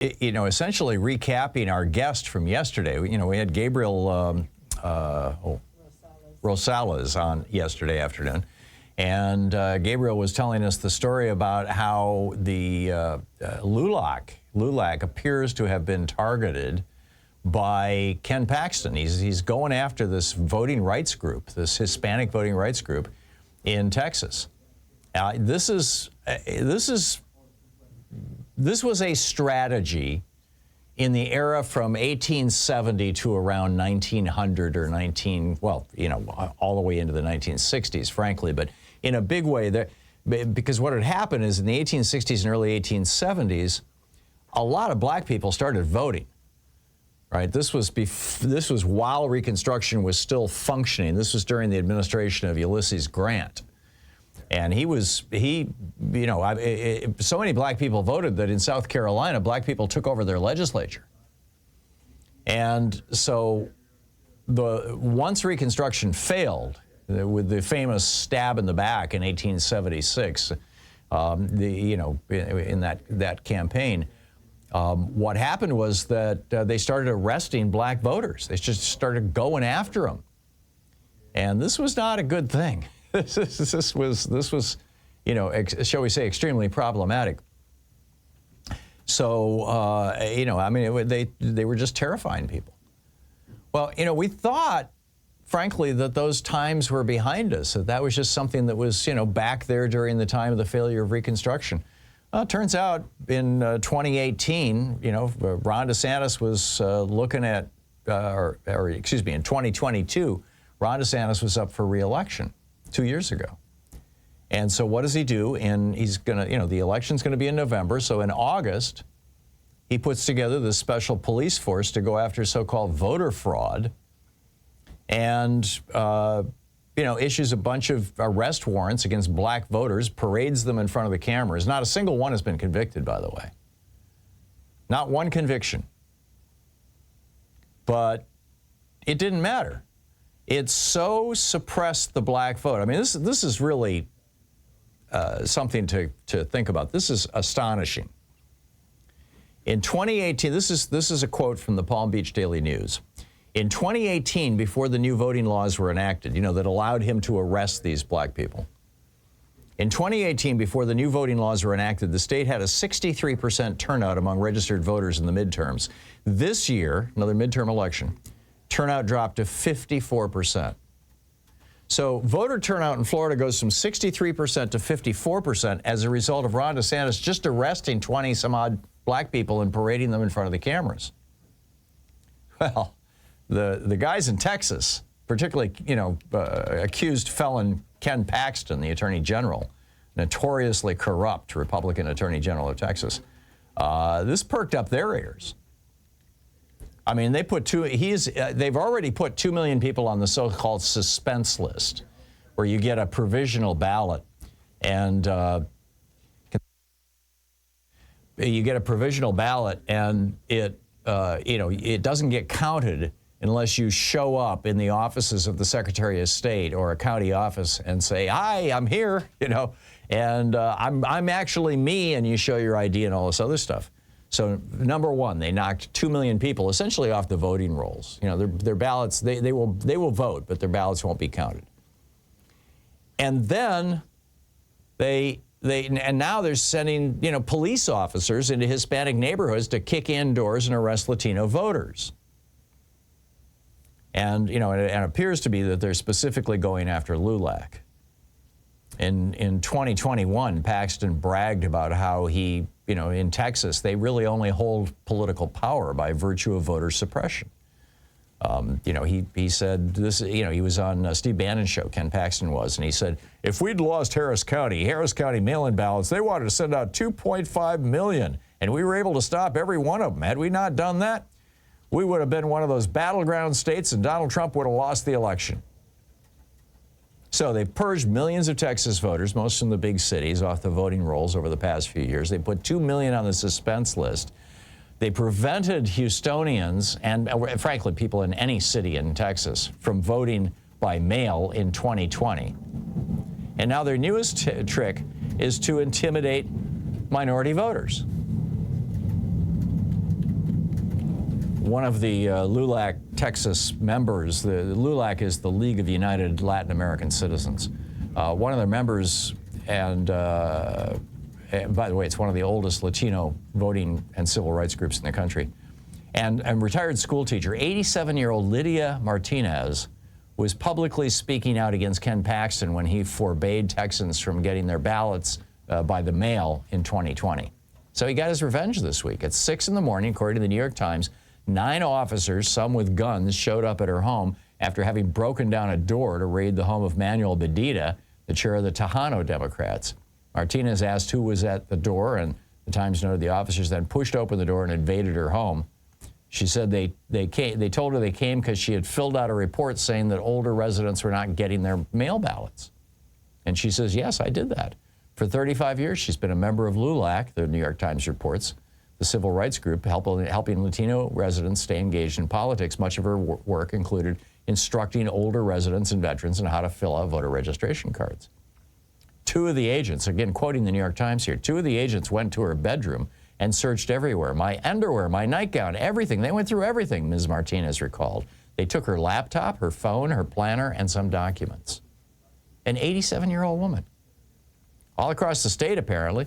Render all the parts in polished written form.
essentially recapping our guest from yesterday. We had Gabriel Rosales on yesterday afternoon, and Gabriel was telling us the story about how the LULAC appears to have been targeted by Ken Paxton. He's going after this voting rights group, this Hispanic voting rights group in Texas. This was a strategy in the era from 1870 to around 1900 or all the way into the 1960s, frankly, but in a big way. Because what had happened is in the 1860s and early 1870s, a lot of black people started voting. Right. This was while Reconstruction was still functioning. This was during the administration of Ulysses Grant. And so many black people voted that in South Carolina, black people took over their legislature. And so once Reconstruction failed, with the famous stab in the back in 1876, in that campaign, what happened was that they started arresting black voters. They just started going after them. And this was not a good thing. This was, shall we say, extremely problematic. So, they were just terrifying people. Well, we thought, frankly, that those times were behind us, that was just something that was, back there during the time of the failure of Reconstruction. Well, it turns out in 2018, Ron DeSantis was looking at, in 2022, Ron DeSantis was up for re-election 2 years ago. And so what does he do? And he's going to, the election's going to be in November. So in August, he puts together this special police force to go after so-called voter fraud and, issues a bunch of arrest warrants against black voters, parades them in front of the cameras. Not a single one has been convicted, by the way. Not one conviction. But it didn't matter. It so suppressed the black vote. I mean, this is really something to think about. This is astonishing. In 2018, this is a quote from the Palm Beach Daily News. In 2018, before the new voting laws were enacted, that allowed him to arrest these black people. In 2018, before the new voting laws were enacted, the state had a 63% turnout among registered voters in the midterms. This year, another midterm election, turnout dropped to 54%. So voter turnout in Florida goes from 63% to 54% as a result of Ron DeSantis just arresting 20-some-odd black people and parading them in front of the cameras. Well, the guys in Texas, particularly, accused felon Ken Paxton, the Attorney General, notoriously corrupt Republican Attorney General of Texas, this perked up their ears. I mean, they've already put 2 million people on the so-called suspense list, where you get a provisional ballot, and it doesn't get counted unless you show up in the offices of the Secretary of State or a county office and say, "Hi, I'm here," and I'm actually me, and you show your ID and all this other stuff. So number one, they knocked 2 million people essentially off the voting rolls. Their ballots, they will vote, but their ballots won't be counted. And then now they're sending police officers into Hispanic neighborhoods to kick in doors and arrest Latino voters. And it appears to be that they're specifically going after LULAC. In 2021, Paxton bragged about how he, in Texas, they really only hold political power by virtue of voter suppression. He said this, he was on Steve Bannon's show, Ken Paxton was, and he said, if we'd lost Harris County mail-in ballots, they wanted to send out 2.5 million, and we were able to stop every one of them. Had we not done that, we would have been one of those battleground states, and Donald Trump would have lost the election. So they purged millions of Texas voters, most from the big cities, off the voting rolls over the past few years. They put 2 million on the suspense list. They prevented Houstonians and, frankly, people in any city in Texas from voting by mail in 2020. And now their newest trick is to intimidate minority voters. one of the LULAC Texas members, the LULAC is the League of United Latin American Citizens. One of their members, and by the way, it's one of the oldest Latino voting and civil rights groups in the country, and retired school teacher, 87-year-old Lydia Martinez, was publicly speaking out against Ken Paxton when he forbade Texans from getting their ballots by the mail in 2020. So he got his revenge this week. At 6 in the morning, according to the New York Times, 9 officers, some with guns, showed up at her home after having broken down a door to raid the home of Manuel Bedita, the chair of the Tejano Democrats. Martinez asked who was at the door, and the Times noted the officers then pushed open the door and invaded her home. She said they told her they came because she had filled out a report saying that older residents were not getting their mail ballots. And she says, yes, I did that. For 35 years, she's been a member of LULAC, the New York Times reports, the civil rights group helping Latino residents stay engaged in politics. Much of her work included instructing older residents and veterans on how to fill out voter registration cards. 2 of the agents, again quoting the New York Times here, 2 of the agents went to her bedroom and searched everywhere, my underwear, my nightgown, everything. They went through everything, Ms. Martinez recalled. They took her laptop, her phone, her planner, and some documents. An 87-year-old woman. All across the state, apparently,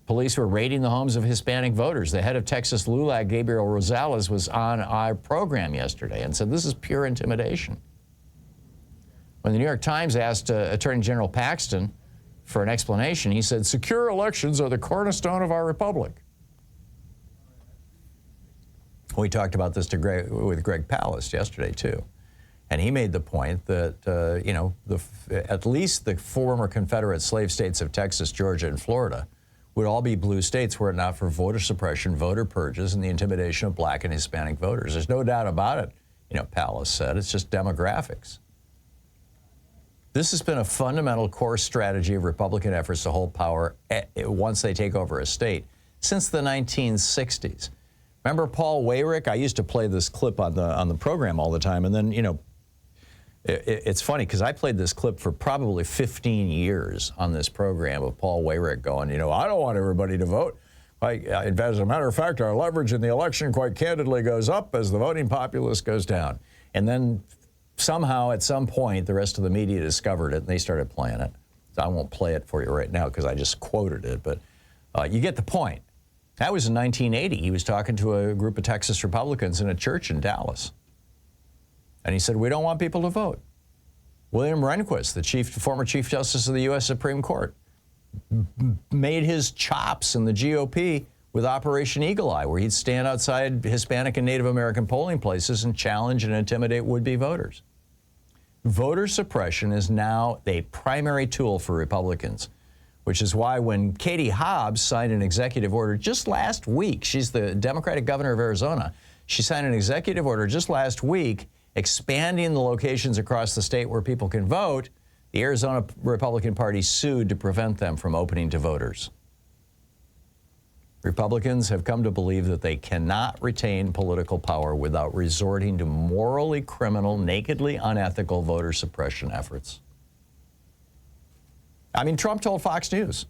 police were raiding the homes of Hispanic voters. The head of Texas LULAC, Gabriel Rosales, was on our program yesterday and said this is pure intimidation. When the New York Times asked Attorney General Paxton for an explanation, he said, secure elections are the cornerstone of our republic. We talked about this with Greg Palast yesterday, too. And he made the point that, at least the former Confederate slave states of Texas, Georgia, and Florida would all be blue states were it not for voter suppression, voter purges, and the intimidation of black and Hispanic voters. There's no doubt about it, Palast said. It's just demographics. This has been a fundamental core strategy of Republican efforts to hold power once they take over a state since the 1960s. Remember Paul Weyrich? I used to play this clip on the program all the time, and then, it's funny because I played this clip for probably 15 years on this program of Paul Weyrich going, I don't want everybody to vote. As a matter of fact, our leverage in the election quite candidly goes up as the voting populace goes down. And then somehow at some point the rest of the media discovered it and they started playing it. So I won't play it for you right now because I just quoted it, but you get the point. That was in 1980. He was talking to a group of Texas Republicans in a church in Dallas. And he said, we don't want people to vote. William Rehnquist, the former Chief Justice of the U.S. Supreme Court, made his chops in the GOP with Operation Eagle Eye, where he'd stand outside Hispanic and Native American polling places and challenge and intimidate would-be voters. Voter suppression is now a primary tool for Republicans, which is why when Katie Hobbs signed an executive order just last week, she's the Democratic governor of Arizona, she signed an executive order just last week expanding the locations across the state where people can vote. The Arizona Republican Party sued to prevent them from opening to voters. Republicans have come to believe that they cannot retain political power without resorting to morally criminal, nakedly unethical voter suppression efforts. I mean, Trump told Fox News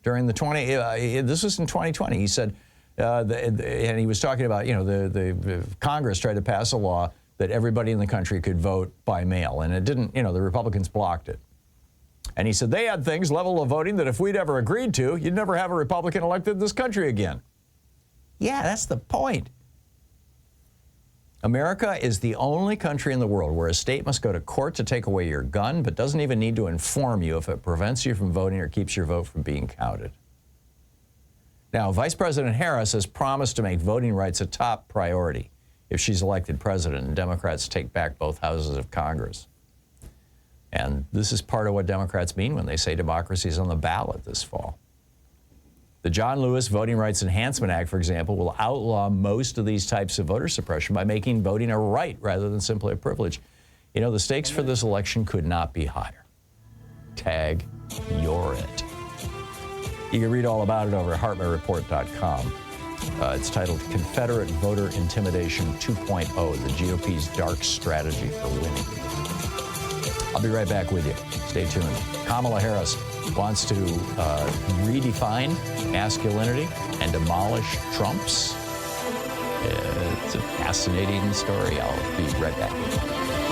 during the this was in 2020. He said, and he was talking about, the Congress tried to pass a law that everybody in the country could vote by mail, and it didn't, the Republicans blocked it. And he said they had things, level of voting, that if we'd ever agreed to, you'd never have a Republican elected in this country again. Yeah, that's the point. America is the only country in the world where a state must go to court to take away your gun, but doesn't even need to inform you if it prevents you from voting or keeps your vote from being counted. Now, Vice President Harris has promised to make voting rights a top priority if she's elected president and Democrats take back both houses of Congress. And this is part of what Democrats mean when they say democracy is on the ballot this fall. The John Lewis Voting Rights Enhancement Act, for example, will outlaw most of these types of voter suppression by making voting a right rather than simply a privilege. The stakes for this election could not be higher. Tag, you're it. You can read all about it over at HartmannReport.com. It's titled Confederate Voter Intimidation 2.0, the GOP's dark strategy for winning. I'll be right back with you. Stay tuned. Kamala Harris wants to redefine masculinity and demolish Trump's. It's a fascinating story. I'll be right back.